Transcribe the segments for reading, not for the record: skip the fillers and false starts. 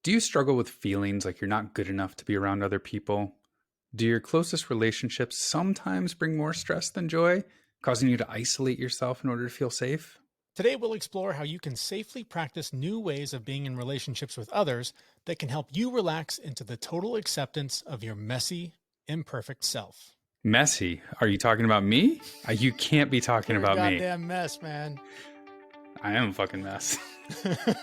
Do you struggle with feelings like you're not good enough to be around other people? Do your closest relationships sometimes bring more stress than joy, causing you to isolate yourself in order to feel safe? Today, we'll explore how you can safely practice new ways of being in relationships with others that can help you relax into the total acceptance of your messy, imperfect self. Messy? Are you talking about me? You can't be talking You're a about me. goddamn mess, man. I am a fucking mess.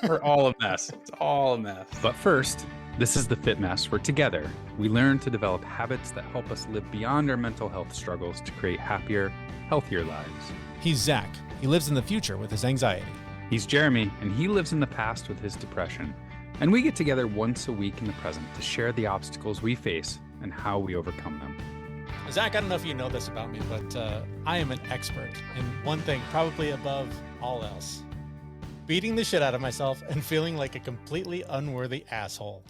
We're all a mess. It's all a mess. But first, this is the Fit Mess, where together we learn to develop habits that help us live beyond our mental health struggles to create happier, healthier lives. He's Zach. He lives in the future with his anxiety. He's Jeremy, and he lives in the past with his depression. And we get together once a week in the present to share the obstacles we face and how we overcome them. Zach, I don't know if you know this about me, but I am an expert in one thing, probably above all else: beating the shit out of myself and feeling like a completely unworthy asshole.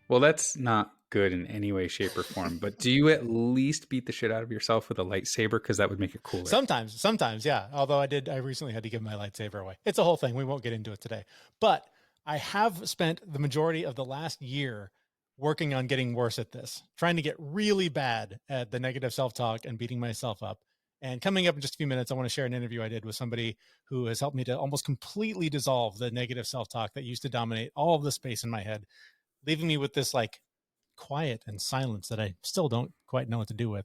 Well, that's not good in any way, shape, or form. But do you at least beat the shit out of yourself with a lightsaber? Because that would make it cooler. Sometimes, yeah. Although I recently had to give my lightsaber away. It's a whole thing. We won't get into it today. But I have spent the majority of the last year working on getting worse at this, trying to get really bad at the negative self-talk and beating myself up. And coming up in just a few minutes, I want to share an interview I did with somebody who has helped me to almost completely dissolve the negative self-talk that used to dominate all of the space in my head, leaving me with this like quiet and silence that I still don't quite know what to do with.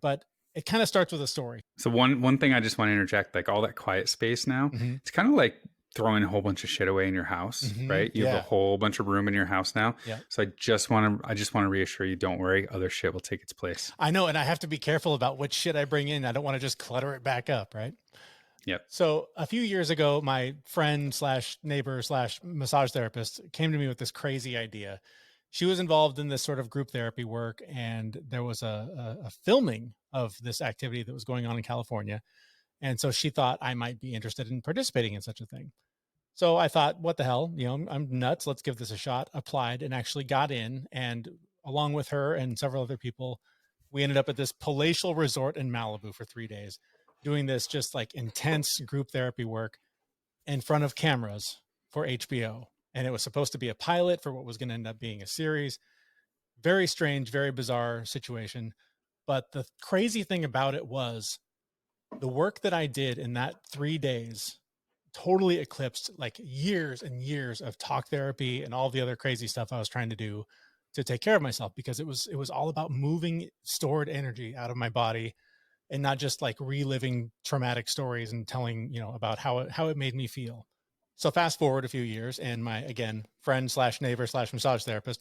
But it kind of starts with a story. So one thing I just want to interject, like all that quiet space now, it's kind of like throwing a whole bunch of shit away in your house, right? You have a whole bunch of room in your house now. Yeah. So I just want to reassure you, don't worry, other shit will take its place. I know, and I have to be careful about what shit I bring in. I don't want to just clutter it back up, right? Yep. So a few years ago, my friend slash neighbor slash massage therapist came to me with this crazy idea. She was involved in this sort of group therapy work, and there was a filming of this activity that was going on in California. And so she thought I might be interested in participating in such a thing. So I thought, what the hell? You know, I'm nuts. Let's give this a shot. Applied and actually got in. And along with her and several other people, we ended up at this palatial resort in Malibu for 3 days, doing this just like intense group therapy work in front of cameras for HBO. And it was supposed to be a pilot for what was going to end up being a series. Very strange, very bizarre situation. But the crazy thing about it was the work that I did in that 3 days totally eclipsed like years and years of talk therapy and all the other crazy stuff I was trying to do to take care of myself, because it was all about moving stored energy out of my body and not just like reliving traumatic stories and telling, about how it made me feel. So fast forward a few years, and my, again, friend slash neighbor slash massage therapist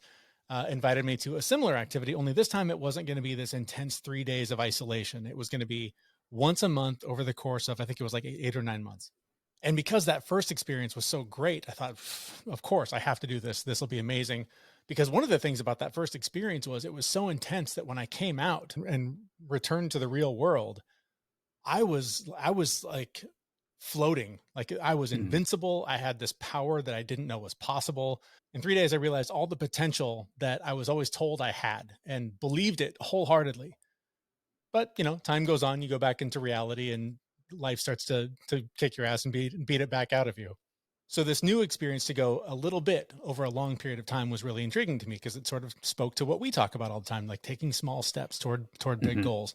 invited me to a similar activity, only this time it wasn't going to be this intense 3 days of isolation. It was going to be once a month over the course of, I think it was like 8 or 9 months. And because that first experience was so great, I thought, of course, I have to do this. This will be amazing. Because one of the things about that first experience was it was so intense that when I came out and returned to the real world, I was like floating, like I was invincible. I had this power that I didn't know was possible. In 3 days, I realized all the potential that I was always told I had and believed it wholeheartedly. But, time goes on, you go back into reality and life starts to kick your ass and beat it back out of you. So this new experience to go a little bit over a long period of time was really intriguing to me, because it sort of spoke to what we talk about all the time, like taking small steps toward big goals.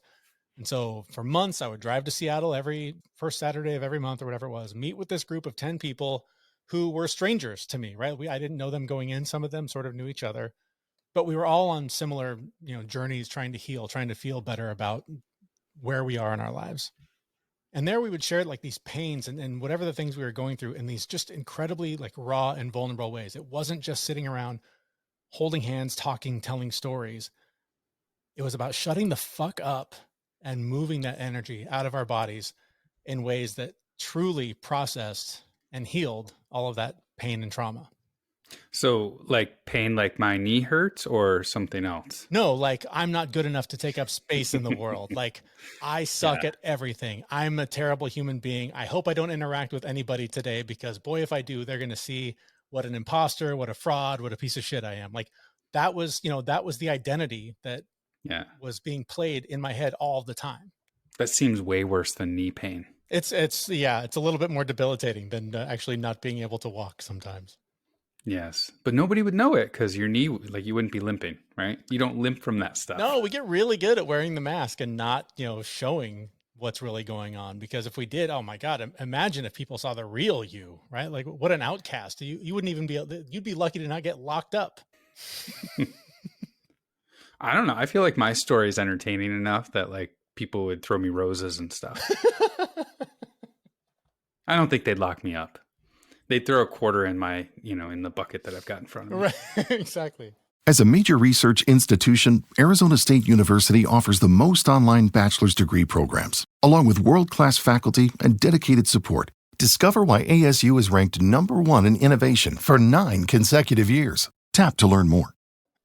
And so for months, I would drive to Seattle every first Saturday of every month or whatever it was, meet with this group of 10 people who were strangers to me, right? I didn't know them going in. Some of them sort of knew each other, but we were all on similar, journeys, trying to heal, trying to feel better about where we are in our lives. And there we would share like these pains and whatever the things we were going through in these just incredibly like raw and vulnerable ways. It wasn't just sitting around holding hands, talking, telling stories. It was about shutting the fuck up and moving that energy out of our bodies in ways that truly processed and healed all of that pain and trauma. So like pain, like my knee hurts or something else? No, like I'm not good enough to take up space in the world. Like I suck at everything. I'm a terrible human being. I hope I don't interact with anybody today, because boy, if I do, they're going to see what an imposter, what a fraud, what a piece of shit I am. Like that was the identity that was being played in my head all the time. That seems way worse than knee pain. It's a little bit more debilitating than actually not being able to walk sometimes. Yes, but nobody would know it because your knee, like you wouldn't be limping, right? You don't limp from that stuff. No, we get really good at wearing the mask and not, showing what's really going on. Because if we did, oh my God, imagine if people saw the real you, right? Like what an outcast. You wouldn't even be able you'd be lucky to not get locked up. I don't know. I feel like my story is entertaining enough that like people would throw me roses and stuff. I don't think they'd lock me up. They'd throw a quarter in my, in the bucket that I've got in front of me. Right, exactly. As a major research institution, Arizona State University offers the most online bachelor's degree programs, along with world-class faculty and dedicated support. Discover why ASU is ranked #1 in innovation for 9 consecutive years. Tap to learn more.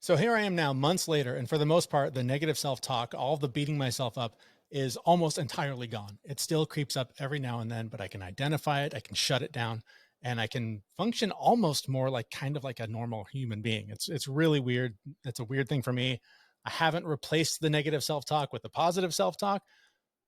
So here I am now, months later, and for the most part, the negative self-talk, all the beating myself up is almost entirely gone. It still creeps up every now and then, but I can identify it, I can shut it down, and I can function almost more like kind of like a normal human being. It's really weird. It's a weird thing for me. I haven't replaced the negative self-talk with the positive self-talk,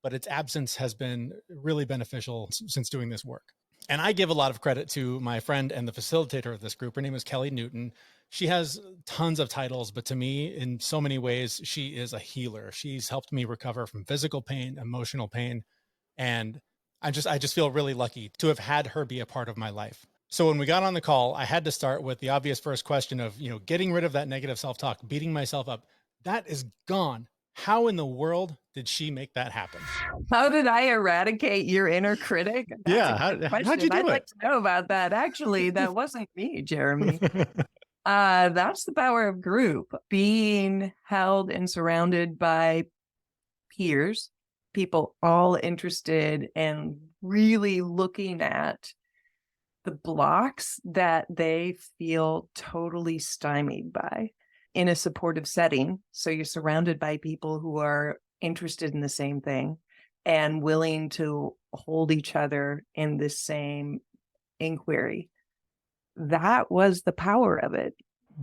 but its absence has been really beneficial since doing this work. And I give a lot of credit to my friend and the facilitator of this group. Her name is Kellie Newton. She has tons of titles, but to me, in so many ways, she is a healer. She's helped me recover from physical pain, emotional pain, and I just feel really lucky to have had her be a part of my life. So when we got on the call, I had to start with the obvious first question of, getting rid of that negative self-talk, beating myself up. That is gone. How in the world did she make that happen? How did I eradicate your inner critic? How'd you do I'd it? like to know about that. Actually, that wasn't me, Jeremy. That's the power of group. Being held and surrounded by peers, people all interested and really looking at the blocks that they feel totally stymied by in a supportive setting. So you're surrounded by people who are interested in the same thing and willing to hold each other in the same inquiry. That was the power of it.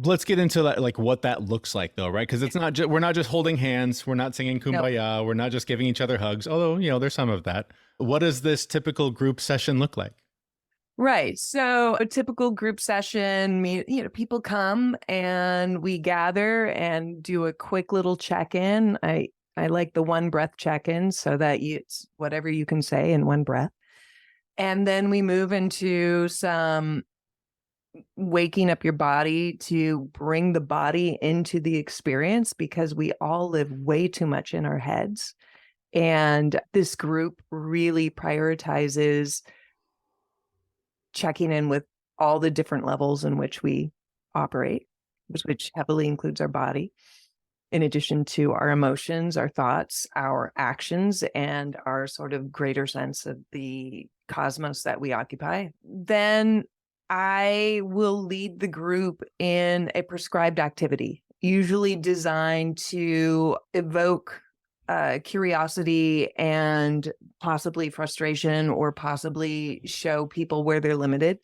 Let's get into that, like what that looks like though, right? Because it's not we're not just holding hands, we're not singing Kumbaya, We're not just giving each other hugs, although, there's some of that. What does this typical group session look like? Right. So a typical group session, people come and we gather and do a quick little check-in. I like the one breath check-in so that it's whatever you can say in one breath. And then we move into some waking up your body to bring the body into the experience, because we all live way too much in our heads. And this group really prioritizes checking in with all the different levels in which we operate, which heavily includes our body, in addition to our emotions, our thoughts, our actions, and our sort of greater sense of the cosmos that we occupy. Then I will lead the group in a prescribed activity, usually designed to evoke curiosity and possibly frustration, or possibly show people where they're limited.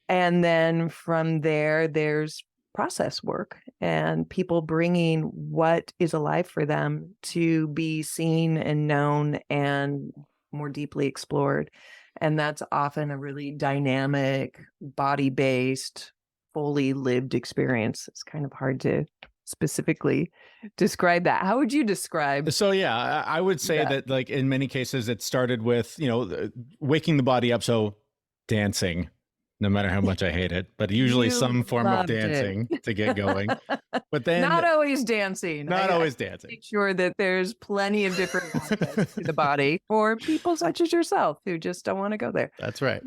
And then from there, there's process work and people bringing what is alive for them to be seen and known and more deeply explored. And that's often a really dynamic, body-based, fully lived experience. It's kind of hard to specifically describe that. How would you describe? So yeah, I would say that like in many cases it started with, waking the body up. So dancing, no matter how much I hate it, but usually some form of dancing to get going. But then not always dancing. Make sure that there's plenty of different aspects to the body for people such as yourself who just don't want to go there. That's right.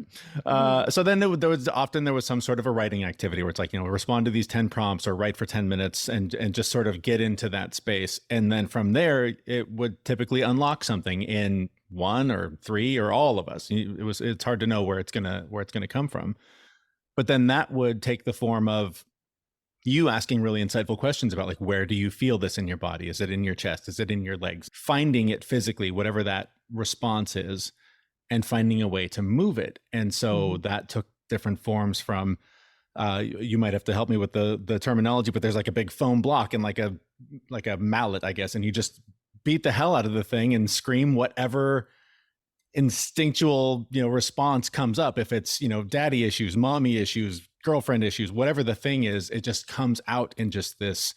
So then there was some sort of a writing activity where it's like, respond to these 10 prompts or write for 10 minutes and just sort of get into that space. And then from there, it would typically unlock something in one or three or all of us. It's hard to know where it's gonna come from. But then that would take the form of you asking really insightful questions about like, where do you feel this in your body? Is it in your chest? Is it in your legs? Finding it physically, whatever that response is, and finding a way to move it. And so that took different forms from, you might have to help me with the terminology, but there's like a big foam block and like a mallet, I guess. And you just beat the hell out of the thing and scream whatever instinctual, response comes up. If it's, daddy issues, mommy issues, girlfriend issues, whatever the thing is, it just comes out in just this,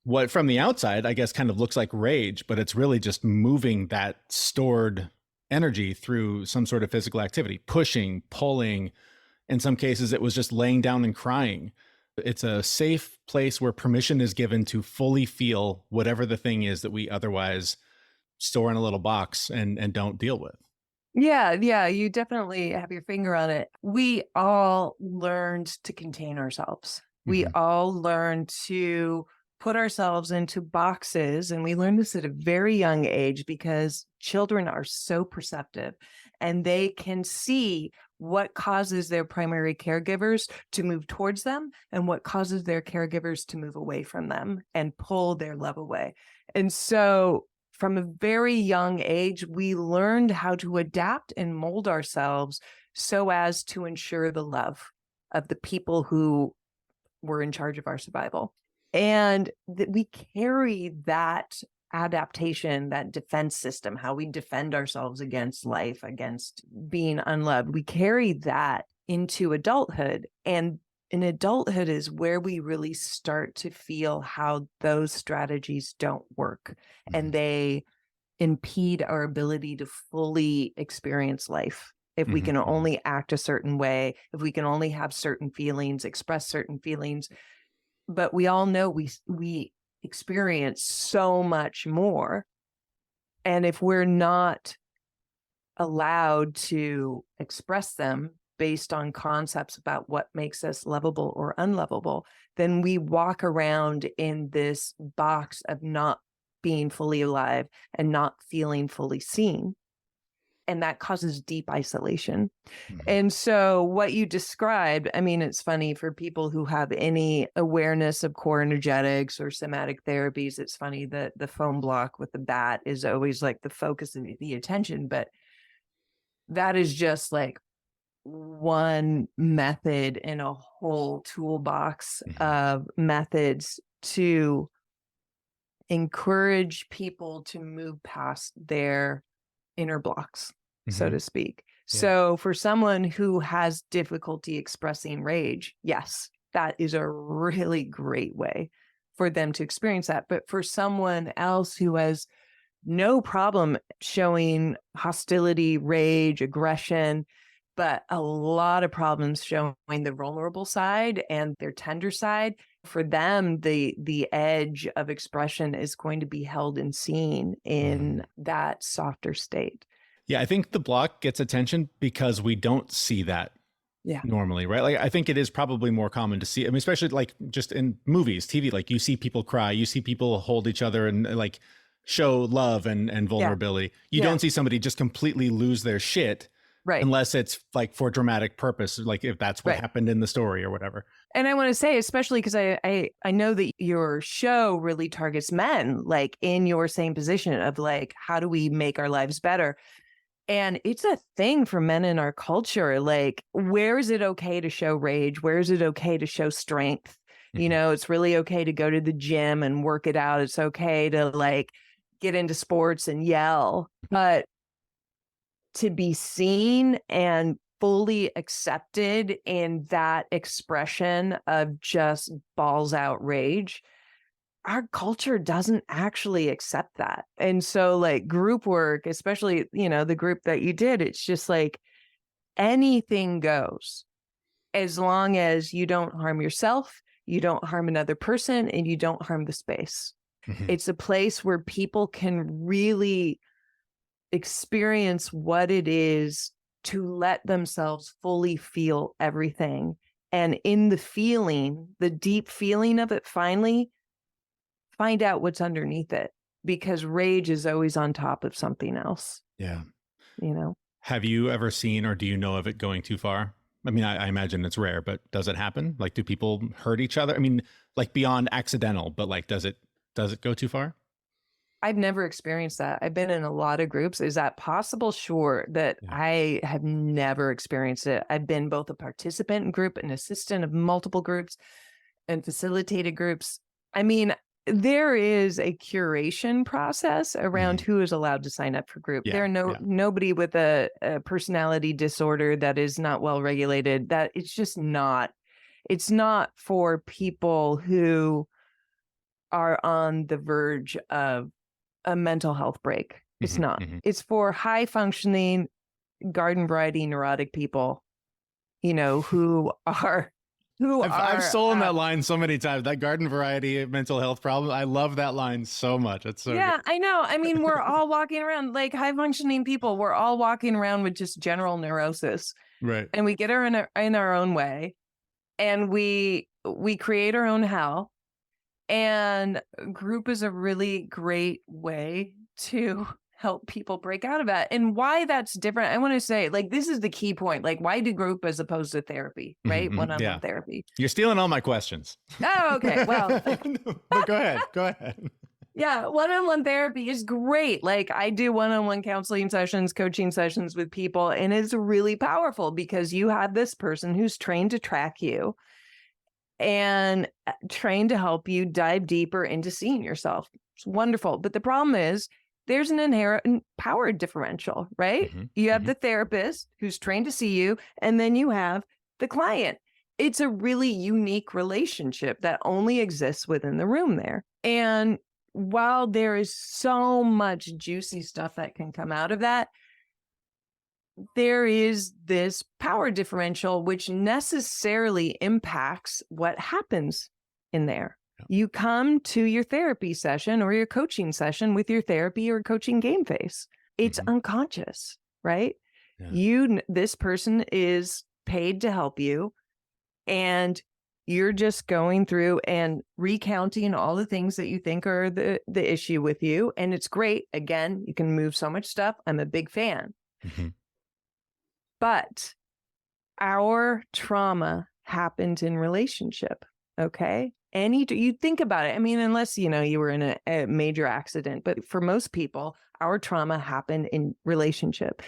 what from the outside, I guess, kind of looks like rage, but it's really just moving that stored energy through some sort of physical activity, pushing, pulling. In some cases, it was just laying down and crying. It's a safe place where permission is given to fully feel whatever the thing is that we otherwise store in a little box and don't deal with. Yeah, you definitely have your finger on it. We all learned to contain ourselves. We all learned to put ourselves into boxes, and we learn this at a very young age because children are so perceptive and they can see what causes their primary caregivers to move towards them and what causes their caregivers to move away from them and pull their love away. And so from a very young age, we learned how to adapt and mold ourselves so as to ensure the love of the people who were in charge of our survival. And that we carry that adaptation, that defense system, how we defend ourselves against life, against being unloved. We carry that into adulthood. And in adulthood is where we really start to feel how those strategies don't work and they impede our ability to fully experience life. If we can only act a certain way, if we can only have certain feelings, express certain feelings. But we all know we experience so much more. And if we're not allowed to express them based on concepts about what makes us lovable or unlovable, then we walk around in this box of not being fully alive and not feeling fully seen. And that causes deep isolation. And so what you described, I mean, it's funny for people who have any awareness of core energetics or somatic therapies. It's funny that the foam block with the bat is always like the focus of the attention, but that is just like one method in a whole toolbox of methods to encourage people to move past their inner blocks, so to speak. Yeah. So for someone who has difficulty expressing rage, yes, that is a really great way for them to experience that. But for someone else who has no problem showing hostility, rage, aggression, but a lot of problems showing the vulnerable side and their tender side, for them, the edge of expression is going to be held and seen in that softer state. Yeah, I think the block gets attention because we don't see that normally, right? Like, I think it is probably more common to see, I mean, especially like just in movies, TV, like you see people cry, you see people hold each other and like show love and vulnerability. You don't see somebody just completely lose their shit. Right. Unless it's like for dramatic purpose, like if that's what happened in the story or whatever. And I want to say, especially because I know that your show really targets men, like in your same position of like, how do we make our lives better? And it's a thing for men in our culture. Like, where is it okay to show rage? Where is it okay to show strength? You know, it's really okay to go to the gym and work it out. It's okay to like get into sports and yell. But to be seen and fully accepted in that expression of just balls out rage, our culture doesn't actually accept that. And so like group work, especially, you know, the group that you did, it's just like anything goes as long as you don't harm yourself, you don't harm another person, and you don't harm the space. It's a place where people can really experience what it is to let themselves fully feel everything. And in the feeling, the deep feeling of it, finally find out what's underneath it, because rage is always on top of something else. Yeah. You know, have you ever seen, or do you know of it going too far? I mean, I imagine it's rare, but does it happen? Like, do people hurt each other? I mean, like beyond accidental, but like, does it go too far? I've never experienced that. I've been in a lot of groups. Is that possible? Sure. That I have never experienced it. I've been both a participant in group, an assistant of multiple groups, and facilitated groups. I mean, there is a curation process around who is allowed to sign up for group. There are nobody with a personality disorder that is not well regulated. That it's just not. It's not for people who are on the verge of a mental health break. It's not. It's for high functioning, garden variety neurotic people, who are. I've stolen that line so many times. That garden variety mental health problem. I love that line so much. It's so good. I know. I mean, we're all walking around like high functioning people. We're all walking around with just general neurosis, right? And we get her in our own way, and we create our own hell. And group is a really great way to help people break out of that. And why that's different, I want to say, like, this is the key point. Like, why do group as opposed to therapy, right? One-on-one therapy. You're stealing all my questions. Oh, okay. Well, but go ahead. Yeah, one-on-one therapy is great. Like, I do one-on-one counseling sessions, coaching sessions with people, and it's really powerful because you have this person who's trained to track you and trained to help you dive deeper into seeing yourself. It's wonderful. But the problem is there's an inherent power differential, right? You have the therapist who's trained to see you, and then you have the client. It's a really unique relationship that only exists within the room there. And while there is so much juicy stuff that can come out of that, there is this power differential, which necessarily impacts what happens in there. You come to your therapy session or your coaching session with your therapy or coaching game face. It's unconscious, right? This person is paid to help you, and you're just going through and recounting all the things that you think are the issue with you. And it's great. Again, you can move so much stuff. I'm a big fan. But our trauma happened in relationship. Okay. You think about it. I mean, unless, you were in a major accident, but for most people, our trauma happened in relationship.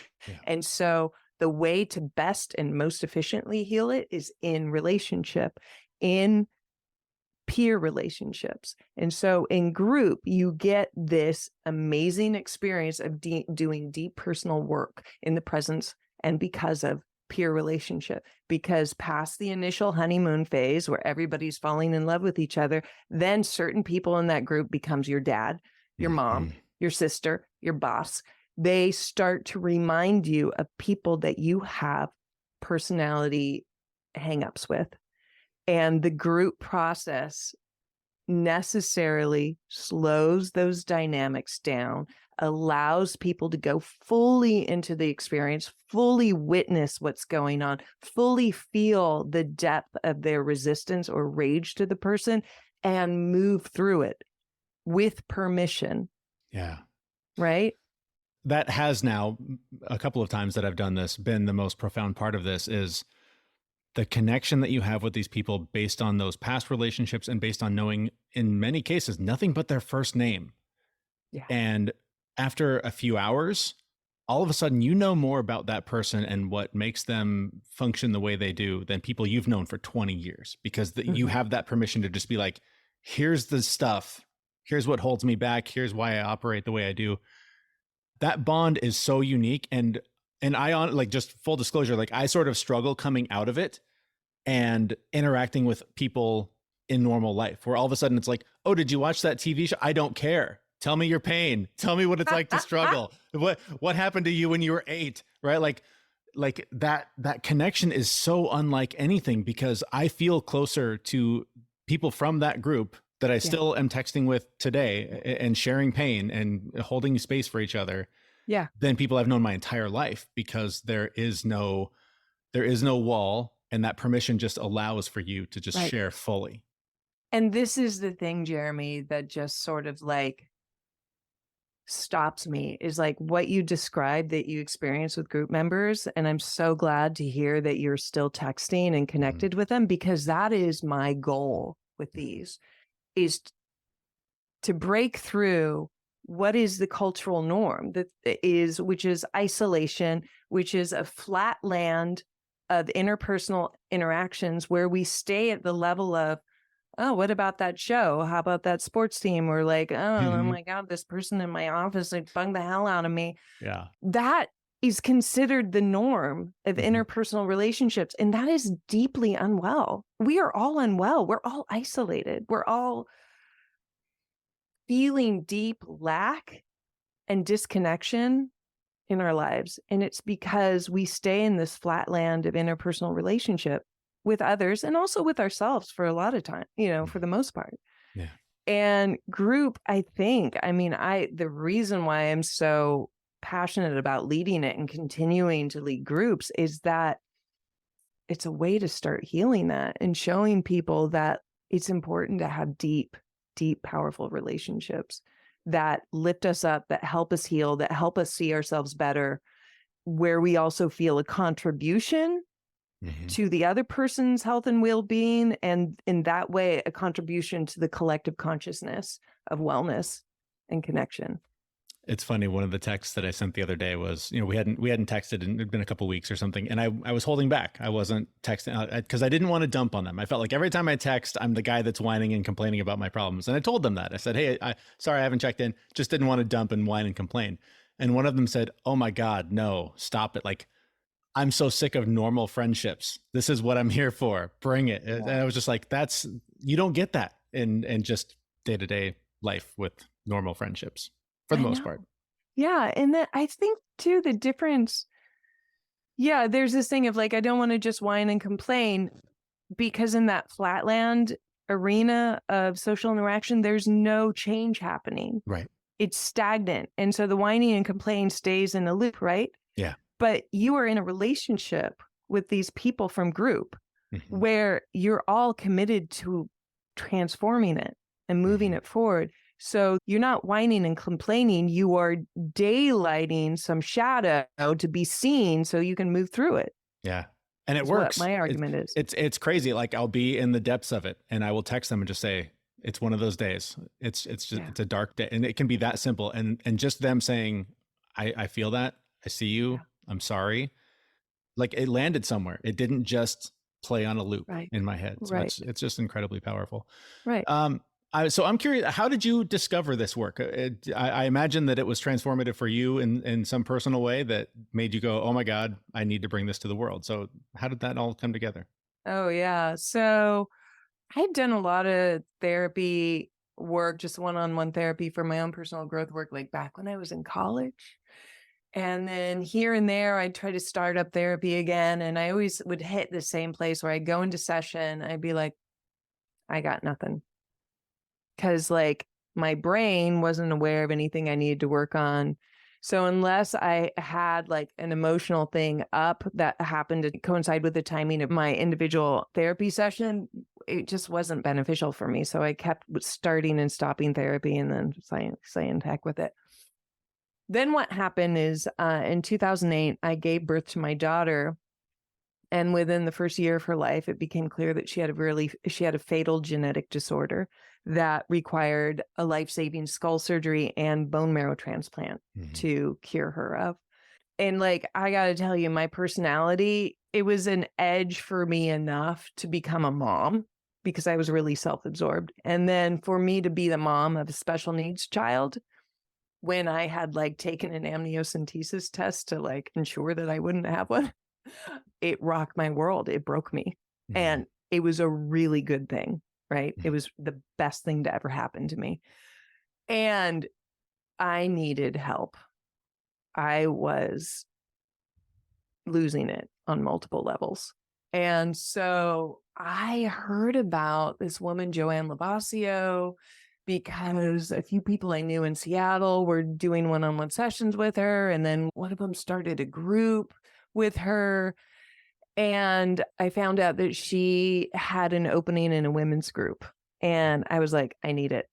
And so the way to best and most efficiently heal it is in relationship, in peer relationships. And so in group, you get this amazing experience of doing deep personal work in the presence and because of peer relationship. Because past the initial honeymoon phase where everybody's falling in love with each other, then certain people in that group becomes your dad, your mom, your sister, your boss. They start to remind you of people that you have personality hangups with. And the group process necessarily slows those dynamics down, allows people to go fully into the experience, fully witness what's going on, fully feel the depth of their resistance or rage to the person, and move through it with permission. Yeah. Right? That has now, a couple of times that I've done this, been the most profound part of this is the connection that you have with these people based on those past relationships and based on knowing, in many cases, nothing but their first name. Yeah. And after a few hours, all of a sudden, you know more about that person and what makes them function the way they do than people you've known for 20 years, because you have that permission to just be like, here's the stuff. Here's what holds me back. Here's why I operate the way I do. That bond is so unique. And I just full disclosure, I sort of struggle coming out of it and interacting with people in normal life, where all of a sudden it's like, oh, did you watch that TV show? I don't care. Tell me your pain. Tell me what it's like to struggle. What happened to you when you were 8, right? Like that connection is so unlike anything, because I feel closer to people from that group that I still am texting with today and sharing pain and holding space for each other. Than people I've known my entire life, because there is no wall, and that permission just allows for you to just share fully. And this is the thing, Jeremy, that just sort of stops me, is what you described that you experience with group members. And I'm so glad to hear that you're still texting and connected with them, because that is my goal with these, is to break through what is the cultural norm which is isolation, which is a flat land of interpersonal interactions where we stay at the level of oh, what about that show? How about that sports team? Or like, oh Mhm. my God, this person in my office, like bugged the hell out of me. Yeah. That is considered the norm of Mhm. interpersonal relationships. And that is deeply unwell. We are all unwell. We're all isolated. We're all feeling deep lack and disconnection in our lives. And it's because we stay in this flat land of interpersonal relationship with others and also with ourselves for a lot of time, for the most part. Yeah. And group, I mean, the reason why I'm so passionate about leading it and continuing to lead groups is that it's a way to start healing that and showing people that it's important to have deep, deep, powerful relationships that lift us up, that help us heal, that help us see ourselves better, where we also feel a contribution to the other person's health and well-being, and in that way, a contribution to the collective consciousness of wellness and connection. It's funny. One of the texts that I sent the other day was, we hadn't texted and it'd been a couple of weeks or something. And I was holding back. I wasn't texting because I didn't want to dump on them. I felt like every time I text, I'm the guy that's whining and complaining about my problems. And I told them that. I said, hey, sorry, I haven't checked in. Just didn't want to dump and whine and complain. And one of them said, oh my God, no, stop it. Like, I'm so sick of normal friendships. This is what I'm here for. Bring it. And I was just like, you don't get that in just day-to-day life with normal friendships for the most part. Yeah. And then I think too, the difference, there's this thing of like, I don't want to just whine and complain, because in that flatland arena of social interaction, there's no change happening. Right. It's stagnant. And so the whining and complaining stays in a loop, right? Yeah. But you are in a relationship with these people from group where you're all committed to transforming it and moving it forward. So you're not whining and complaining. You are daylighting some shadow to be seen so you can move through it. Yeah. And it That's works. what my argument is. It's crazy. Like, I'll be in the depths of it and I will text them and just say, it's one of those days. It's just, it's a dark day. And it can be that simple. And just them saying, I feel that. I see you. Yeah. I'm sorry. Like, it landed somewhere. It didn't just play on a loop in my head. So it's just incredibly powerful. Right. So I'm curious, how did you discover this work? I imagine that it was transformative for you in some personal way that made you go, oh my God, I need to bring this to the world. So how did that all come together? Oh, yeah. So I'd done a lot of therapy work, just one-on-one therapy for my own personal growth work, like back when I was in college. And then here and there, I'd try to start up therapy again. And I always would hit the same place where I'd go into session. I'd be like, I got nothing. Because like my brain wasn't aware of anything I needed to work on. So unless I had like an emotional thing up that happened to coincide with the timing of my individual therapy session, it just wasn't beneficial for me. So I kept starting and stopping therapy and then saying heck with it. Then what happened is in 2008, I gave birth to my daughter. And within the first year of her life, it became clear that she had a fatal genetic disorder that required a life-saving skull surgery and bone marrow transplant to cure her of. And like, I got to tell you, my personality, it was an edge for me enough to become a mom because I was really self-absorbed. And then for me to be the mom of a special needs child, when I had like taken an amniocentesis test to like ensure that I wouldn't have one, it rocked my world. It broke me. And it was a really good thing, right? It was the best thing to ever happen to me. And I needed help. I was losing it on multiple levels. And so I heard about this woman, Joanne Lavasio, because a few people I knew in Seattle were doing one-on-one sessions with her. And then one of them started a group with her. And I found out that she had an opening in a women's group. And I was like, I need it.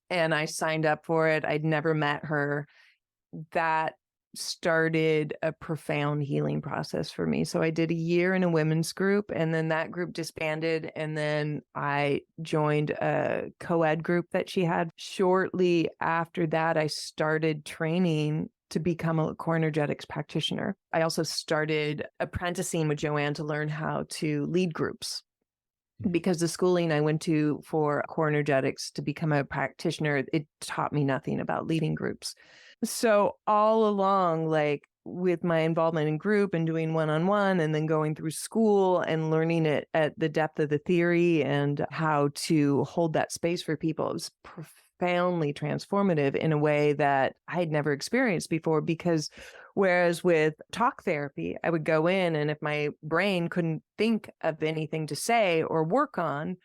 And I signed up for it. I'd never met her. That started a profound healing process for me. So I did a year in a women's group, and then that group disbanded. And then I joined a co-ed group that she had. Shortly after that, I started training to become a Core Energetics Practitioner. I also started apprenticing with Joanne to learn how to lead groups. because the schooling I went to for Core Energetics to become a practitioner, it taught me nothing about leading groups. So all along, like with my involvement in group and doing one-on-one and then going through school and learning it at the depth of the theory and how to hold that space for people, it was profoundly transformative in a way that I had never experienced before. Because whereas with talk therapy, I would go in and if my brain couldn't think of anything to say or work on,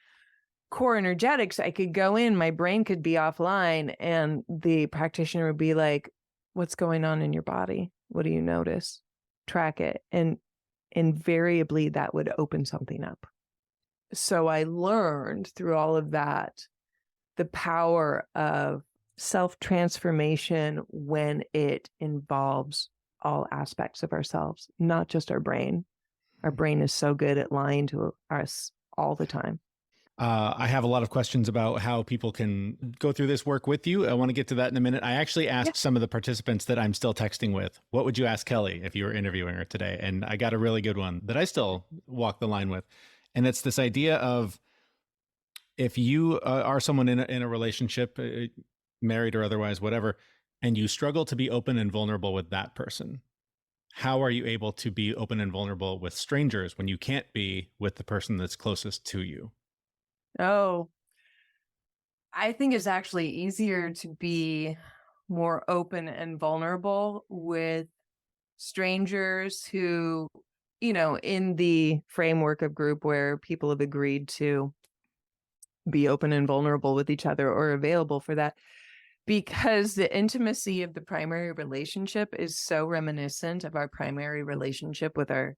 Core Energetics, I could go in, my brain could be offline, and the practitioner would be like, what's going on in your body? What do you notice? Track it. And invariably that would open something up. So I learned through all of that the power of self-transformation when it involves all aspects of ourselves, not just our brain. Our brain is so good at lying to us all the time. I have a lot of questions about how people can go through this work with you. I want to get to that in a minute. I actually asked some of the participants that I'm still texting with, what would you ask Kellie if you were interviewing her today? And I got a really good one that I still walk the line with. And it's this idea of, if you are someone in a relationship, married or otherwise, whatever, and you struggle to be open and vulnerable with that person, how are you able to be open and vulnerable with strangers when you can't be with the person that's closest to you? Oh, I think it's actually easier to be more open and vulnerable with strangers who, you know, in the framework of group where people have agreed to be open and vulnerable with each other or available for that, because the intimacy of the primary relationship is so reminiscent of our primary relationship with our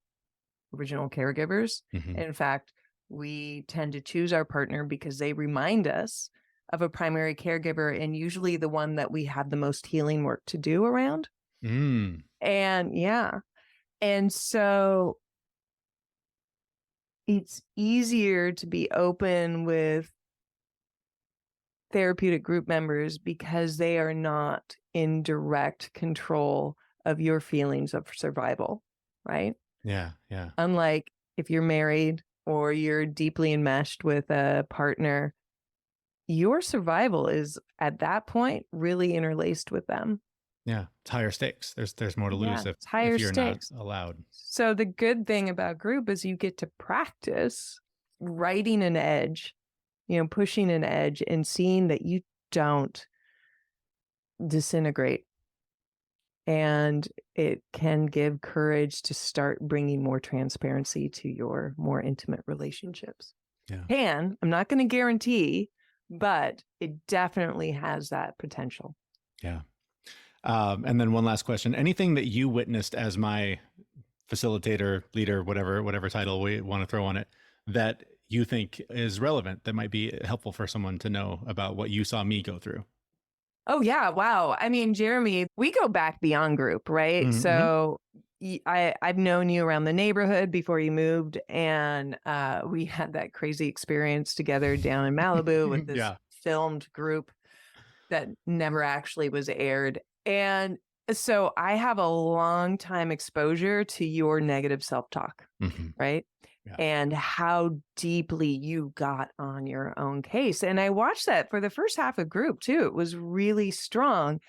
original caregivers. Mm-hmm. In fact, we tend to choose our partner because they remind us of a primary caregiver, and usually the one that we have the most healing work to do around. Mm. And so it's easier to be open with therapeutic group members because they are not in direct control of your feelings of survival, right? Yeah. Unlike if you're married or you're deeply enmeshed with a partner, your survival is at that point really interlaced with them. Yeah. It's higher stakes. There's more to lose if you're stakes. not allowed. So the good thing about group is you get to practice writing an edge, pushing an edge and seeing that you don't disintegrate. And it can give courage to start bringing more transparency to your more intimate relationships. Yeah. I'm not going to guarantee, but it definitely has that potential. Yeah. And then one last question. Anything that you witnessed as my facilitator, leader, whatever title we want to throw on it, that you think is relevant, that might be helpful for someone to know about what you saw me go through? Oh, yeah. Wow. I mean, Jeremy, we go back beyond group, right? Mm-hmm. So I've known you around the neighborhood before you moved, and we had that crazy experience together down in Malibu with this filmed group that never actually was aired. And so I have a long time exposure to your negative self-talk, right? Yeah. And how deeply you got on your own case. And I watched that for the first half of group too. It was really strong.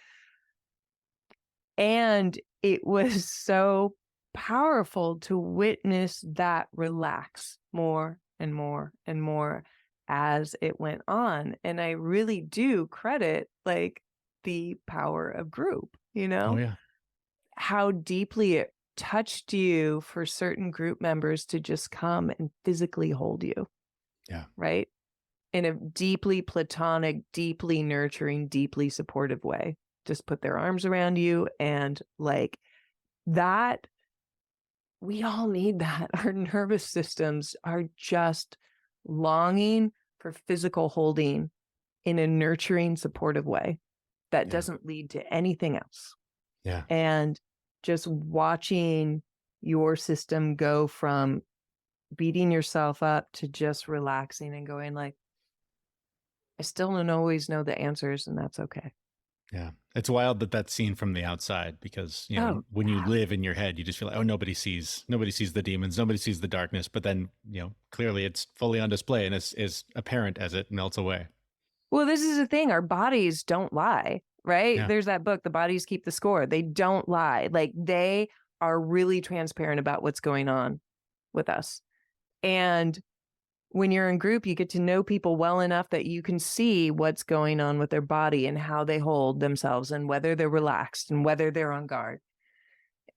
And it was so powerful to witness that relax more and more and more as it went on. And I really do credit like the power of group, Oh, yeah. how deeply it touched you for certain group members to just come and physically hold you. Yeah. Right. In a deeply platonic, deeply nurturing, deeply supportive way. Just put their arms around you, and like that, we all need that. Our nervous systems are just longing for physical holding in a nurturing, supportive way that doesn't lead to anything else. Yeah. And just watching your system go from beating yourself up to just relaxing and going like, I still don't always know the answers, and that's okay. Yeah. It's wild that that's seen from the outside because, you know, when you live in your head, you just feel like, oh, nobody sees the demons, nobody sees the darkness. But then, you know, clearly it's fully on display and is apparent as it melts away. Well, this is the thing. Our bodies don't lie, right? Yeah. There's that book, The Bodies Keep the Score. They don't lie. Like, they are really transparent about what's going on with us. And when you're in group, you get to know people well enough that you can see what's going on with their body and how they hold themselves and whether they're relaxed and whether they're on guard.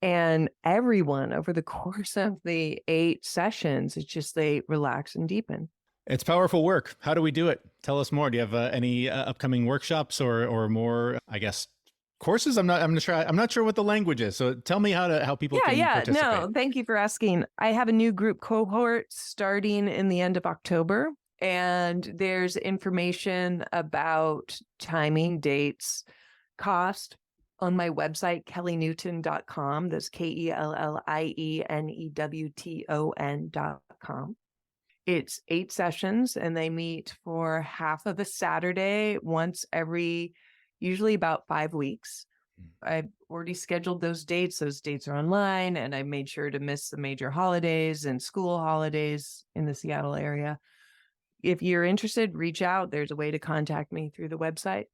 And everyone over the course of the 8 sessions, it's just they relax and deepen. It's powerful work. How do we do it? Tell us more. Do you have any upcoming workshops or more, I guess, courses? I'm not sure what the language is. So tell me how people can participate. No, thank you for asking. I have a new group cohort starting in the end of October, and there's information about timing, dates, cost on my website, kellienewton.com. That's KELLIENEWTON.com. It's 8 sessions, and they meet for half of a Saturday once every, usually about 5 weeks. I've already scheduled those dates. Those dates are online, and I made sure to miss the major holidays and school holidays in the Seattle area. If you're interested, reach out. There's a way to contact me through the website.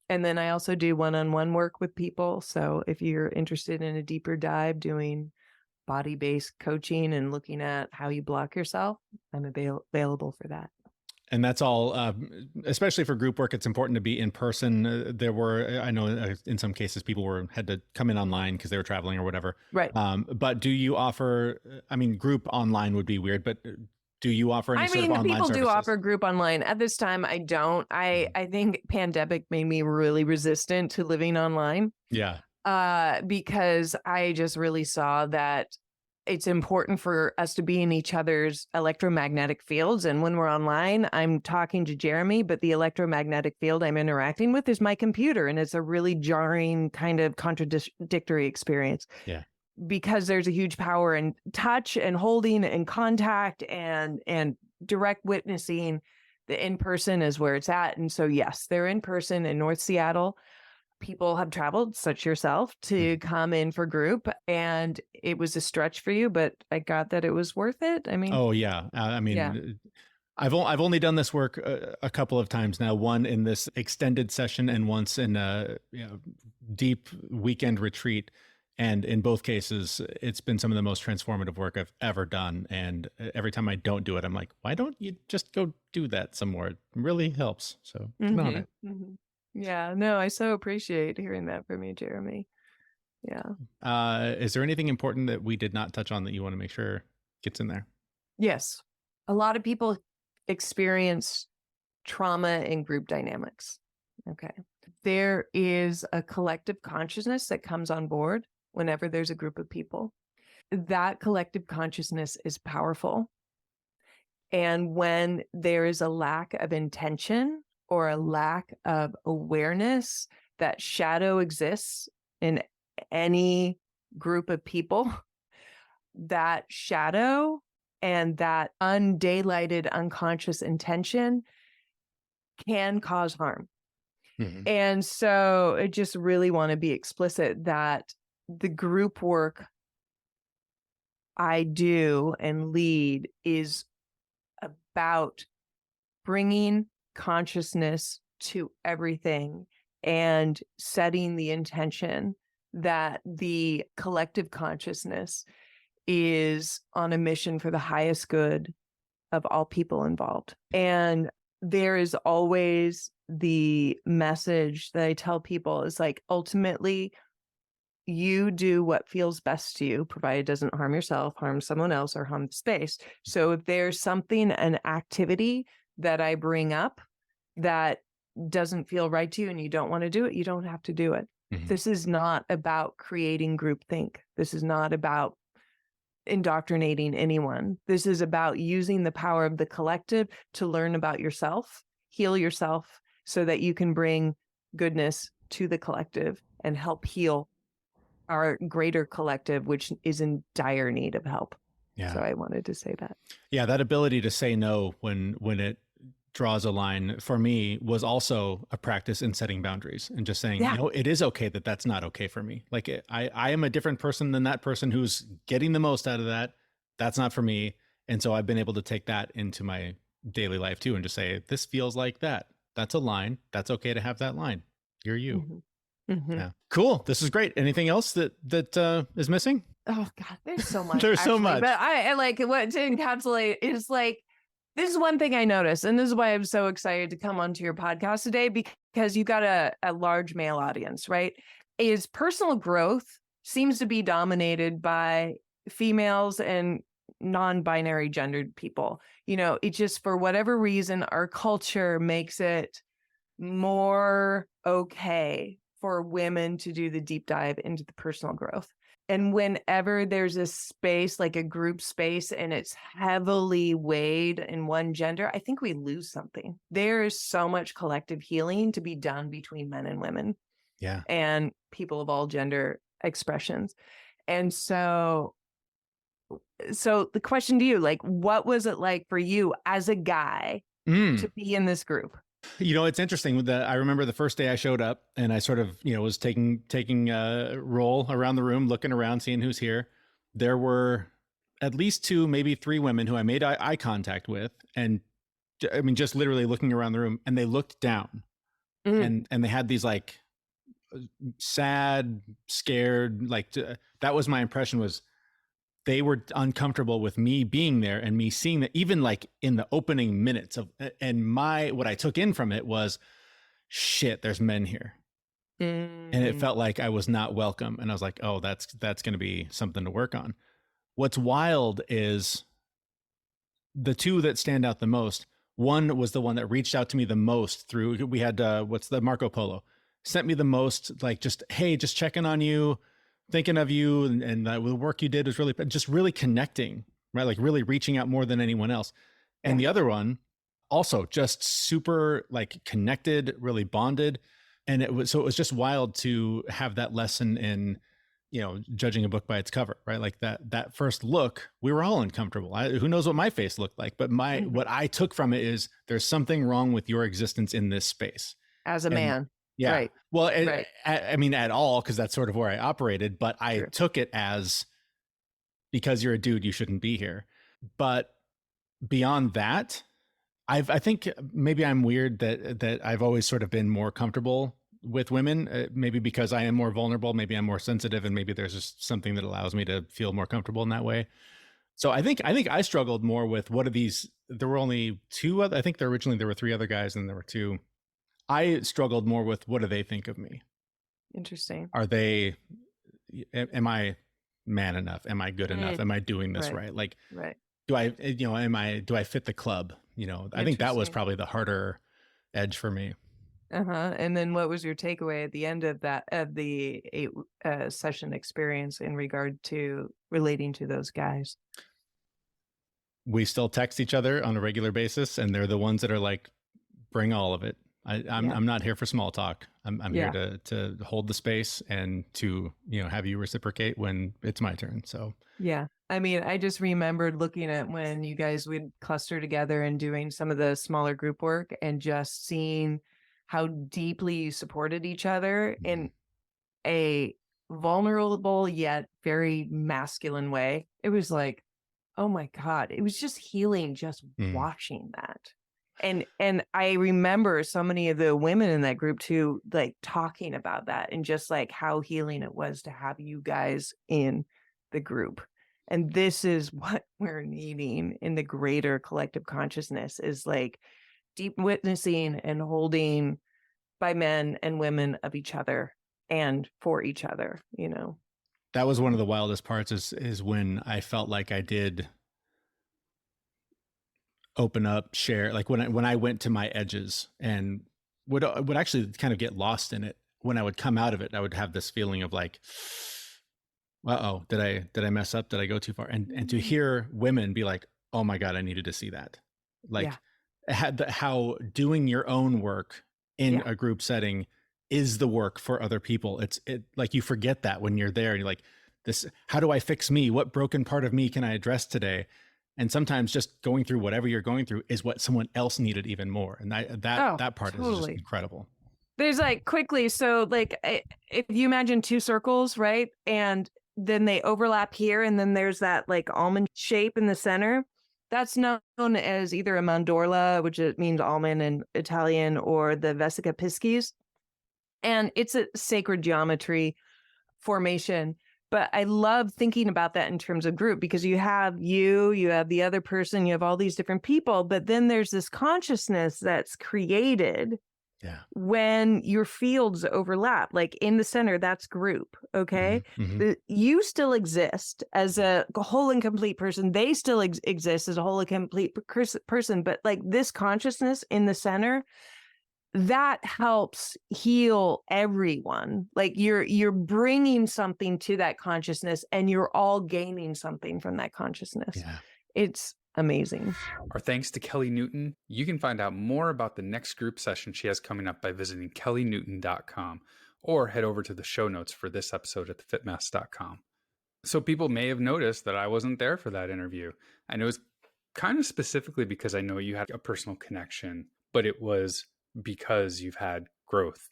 And then I also do one-on-one work with people. So if you're interested in a deeper dive doing body-based coaching and looking at how you block yourself, I'm available for that. And that's all, especially for group work, it's important to be in person. There were, I know in some cases people had to come in online because they were traveling or whatever. Right. But do you offer, I mean, group online would be weird, but do you offer any sort of online people services? do offer group online. At this time, I don't. I think pandemic made me really resistant to living online. Yeah. Because I just really saw that it's important for us to be in each other's electromagnetic fields. And when we're online, I'm talking to Jeremy, but the electromagnetic field I'm interacting with is my computer. And it's a really jarring, kind of contradictory experience. Yeah. Because there's a huge power in touch and holding and contact and direct witnessing. The in-person is where it's at. And so, yes, they're in person in North Seattle. People have traveled, such yourself, to come in for group, and it was a stretch for you, but I got that it was worth it. I mean, oh yeah, I've only done this work a couple of times now. One in this extended session, and once in a deep weekend retreat. And in both cases, it's been some of the most transformative work I've ever done. And every time I don't do it, I'm like, why don't you just go do that some more? It really helps. So get on it. Mm-hmm. Yeah, no, I so appreciate hearing that from you, Jeremy. Yeah. Is there anything important that we did not touch on that you want to make sure gets in there? Yes. A lot of people experience trauma in group dynamics. Okay. There is a collective consciousness that comes on board whenever there's a group of people. That collective consciousness is powerful. And when there is a lack of intention or a lack of awareness that shadow exists in any group of people, that shadow and that undaylighted unconscious intention can cause harm. Mm-hmm. And so I just really want to be explicit that the group work I do and lead is about bringing consciousness to everything and setting the intention that the collective consciousness is on a mission for the highest good of all people involved. And there is always the message that I tell people is like, ultimately, you do what feels best to you, provided it doesn't harm yourself, harm someone else, or harm the space. So if there's something, an activity that I bring up that doesn't feel right to you and you don't want to do it, you don't have to do it. Mm-hmm. This is not about creating groupthink. This is not about indoctrinating anyone. This is about using the power of the collective to learn about yourself, heal yourself, so that you can bring goodness to the collective and help heal our greater collective, which is in dire need of help. Yeah. So I wanted to say that. Yeah, that ability to say no when it draws a line for me was also a practice in setting boundaries and just saying, Yeah. it is okay that that's not okay for me. Like I am a different person than that person who's getting the most out of that. That's not for me. And so I've been able to take that into my daily life too, and just say, this feels like that. That's a line. That's okay to have that line. You're you. Mm-hmm. Mm-hmm. Yeah. Cool. This is great. Anything else that is missing? Oh God, there's so much. There's so much. But I like what to encapsulate is like, this is one thing I noticed, and this is why I'm so excited to come onto your podcast today, because you got a large male audience, right? Is personal growth seems to be dominated by females and non-binary gendered people. It just, for whatever reason, our culture makes it more okay for women to do the deep dive into the personal growth. And whenever there's a space, like a group space, and it's heavily weighed in one gender, I think we lose something. There is so much collective healing to be done between men and women. Yeah. And people of all gender expressions. And so the question to you, like, what was it like for you as a guy to be in this group? It's interesting. I remember the first day I showed up, and I sort of, was taking a roll around the room, looking around, seeing who's here. There were at least 2, maybe 3 women who I made eye contact with, and I mean, just literally looking around the room, and they looked down, and they had these like sad, scared, like that was my impression, was they were uncomfortable with me being there and me seeing that, even like in the opening minutes of, and what I took in from it was, shit, there's men here. And it felt like I was not welcome. And I was like, oh, that's going to be something to work on. What's wild is the 2 that stand out the most. One was the one that reached out to me the most through, we had, Marco Polo sent me the most, like, just, hey, just checking on you, thinking of you, and the work you did was really connecting, right? Like really reaching out more than anyone else. And the other one also just super like connected, really bonded. And it was just wild to have that lesson in, judging a book by its cover, right? Like that first look, we were all uncomfortable. Who knows what my face looked like, but what I took from it is, there's something wrong with your existence in this space. As a man. Yeah. Right. Well, Right. I mean, at all, because that's sort of where I operated, but I took it as, because you're a dude, you shouldn't be here. But beyond that, I think maybe I'm weird that I've always sort of been more comfortable with women, maybe because I am more vulnerable, maybe I'm more sensitive, and maybe there's just something that allows me to feel more comfortable in that way. So I think I struggled more with, what are these? There were only 2 other, I think originally there were 3 other guys, and there were 2. I struggled more with, what do they think of me? Interesting. Am I man enough? Am I good enough? Am I doing this right? Like, do I, do I fit the club? I think that was probably the harder edge for me. And then what was your takeaway at the end of the 8 session experience in regard to relating to those guys? We still text each other on a regular basis, and they're the ones that are like, bring all of it. I'm not here for small talk. I'm here to hold the space and to, have you reciprocate when it's my turn. So yeah, I mean, I just remembered looking at when you guys would cluster together and doing some of the smaller group work, and just seeing how deeply you supported each other in a vulnerable yet very masculine way. It was like, oh my God, it was just healing just watching that. And I remember so many of the women in that group too, like talking about that, and just like how healing it was to have you guys in the group. And this is what we're needing in the greater collective consciousness, is like deep witnessing and holding by men and women of each other and for each other, That was one of the wildest parts, is when I felt like I did open up, share, like when I went to my edges and would actually kind of get lost in it. When I would come out of it, I would have this feeling of like, uh-oh, did I mess up? Did I go too far? And to hear women be like, oh my God, I needed to see that. Like, how doing your own work in a group setting is the work for other people. It like, you forget that when you're there, and you're like, how do I fix me? What broken part of me can I address today? And sometimes just going through whatever you're going through is what someone else needed even more. And that part is just incredible. There's like quickly, so like if you imagine two circles, right? And then they overlap here, and then there's that like almond shape in the center. That's known as either a mandorla, which it means almond in Italian, or the vesica piscis. And it's a sacred geometry formation. But I love thinking about that in terms of group, because you have the other person, you have all these different people, but then there's this consciousness that's created when your fields overlap. Like in the center, that's group. Okay. Mm-hmm. You still exist as a whole and complete person. They still exist as a whole and complete person. But like this consciousness in the center, that helps heal everyone. Like you're bringing something to that consciousness, and you're all gaining something from that consciousness. Yeah. It's amazing. Our thanks to Kellie Newton. You can find out more about the next group session she has coming up by visiting kellienewton.com, or head over to the show notes for this episode at thefitmess.com. So people may have noticed that I wasn't there for that interview. And it was kind of specifically because I know you had a personal connection, but it was because you've had growth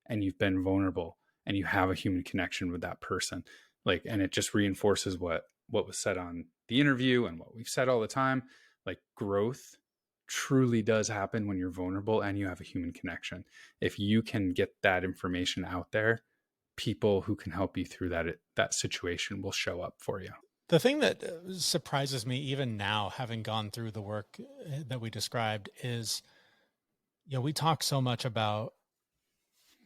and you've been vulnerable and you have a human connection with that person. Like, and it just reinforces what was said on the interview and what we've said all the time. Like, growth truly does happen when you're vulnerable and you have a human connection. If you can get that information out there, people who can help you through that situation will show up for you. The thing that surprises me even now, having gone through the work that we described, is, we talk so much about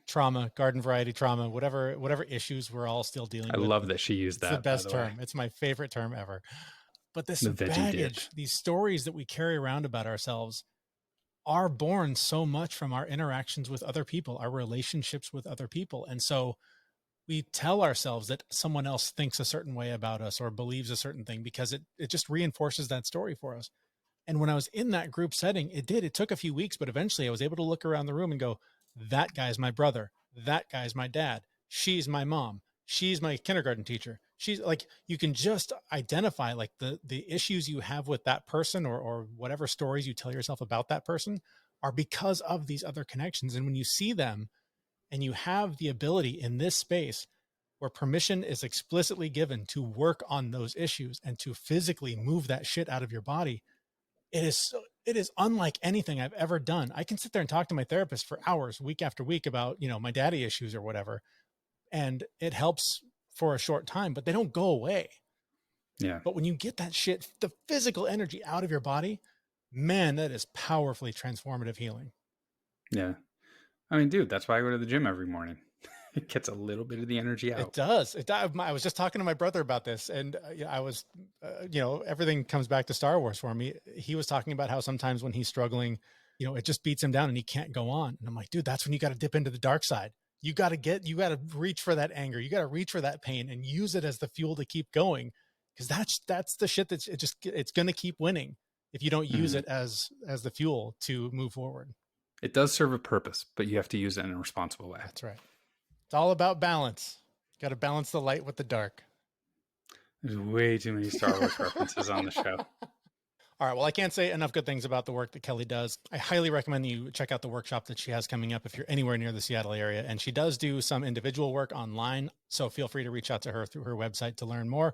trauma, garden variety trauma, whatever issues we're all still dealing with. I love that she used that. It's the best term. It's my favorite term ever. But this baggage, these stories that we carry around about ourselves, are born so much from our interactions with other people, our relationships with other people. And so we tell ourselves that someone else thinks a certain way about us or believes a certain thing because it just reinforces that story for us. And when I was in that group setting, it took a few weeks, but eventually I was able to look around the room and go, that guy's my brother. That guy's my dad. She's my mom. She's my kindergarten teacher. She's like, you can just identify like the issues you have with that person, or whatever stories you tell yourself about that person are because of these other connections. And when you see them and you have the ability in this space where permission is explicitly given to work on those issues and to physically move that shit out of your body, it is unlike anything I've ever done. I can sit there and talk to my therapist for hours, week after week, about, my daddy issues or whatever. And it helps for a short time, but they don't go away. Yeah. But when you get that shit, the physical energy out of your body, man, that is powerfully transformative healing. Yeah. I mean, dude, that's why I go to the gym every morning. It gets a little bit of the energy out. It does. I was just talking to my brother about this, and I was, everything comes back to Star Wars for me. He was talking about how sometimes when he's struggling, it just beats him down and he can't go on. And I'm like, dude, that's when you got to dip into the dark side. You got to reach for that anger. You got to reach for that pain and use it as the fuel to keep going. Because that's the shit it's going to keep winning if you don't use it as the fuel to move forward. It does serve a purpose, but you have to use it in a responsible way. That's right. It's all about balance. Got to balance the light with the dark. There's way too many Star Wars references on the show. All right. Well, I can't say enough good things about the work that Kellie does. I highly recommend you check out the workshop that she has coming up if you're anywhere near the Seattle area. And she does do some individual work online, so feel free to reach out to her through her website to learn more.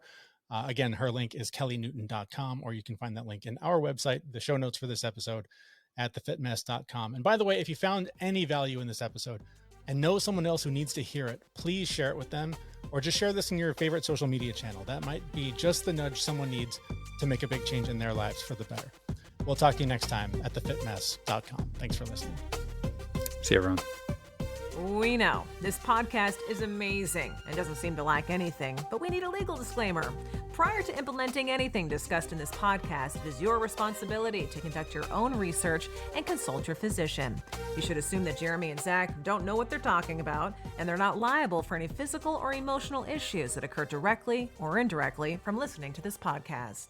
Again, her link is kellienewton.com, or you can find that link in our website, the show notes for this episode, at thefitmess.com. And by the way, if you found any value in this episode and know someone else who needs to hear it, please share it with them, or just share this in your favorite social media channel. That might be just the nudge someone needs to make a big change in their lives for the better. We'll talk to you next time at thefitmess.com. Thanks for listening. See you, everyone. We know this podcast is amazing and doesn't seem to lack anything, but we need a legal disclaimer. Prior to implementing anything discussed in this podcast, it is your responsibility to conduct your own research and consult your physician. You should assume that Jeremy and Zach don't know what they're talking about, and they're not liable for any physical or emotional issues that occur directly or indirectly from listening to this podcast.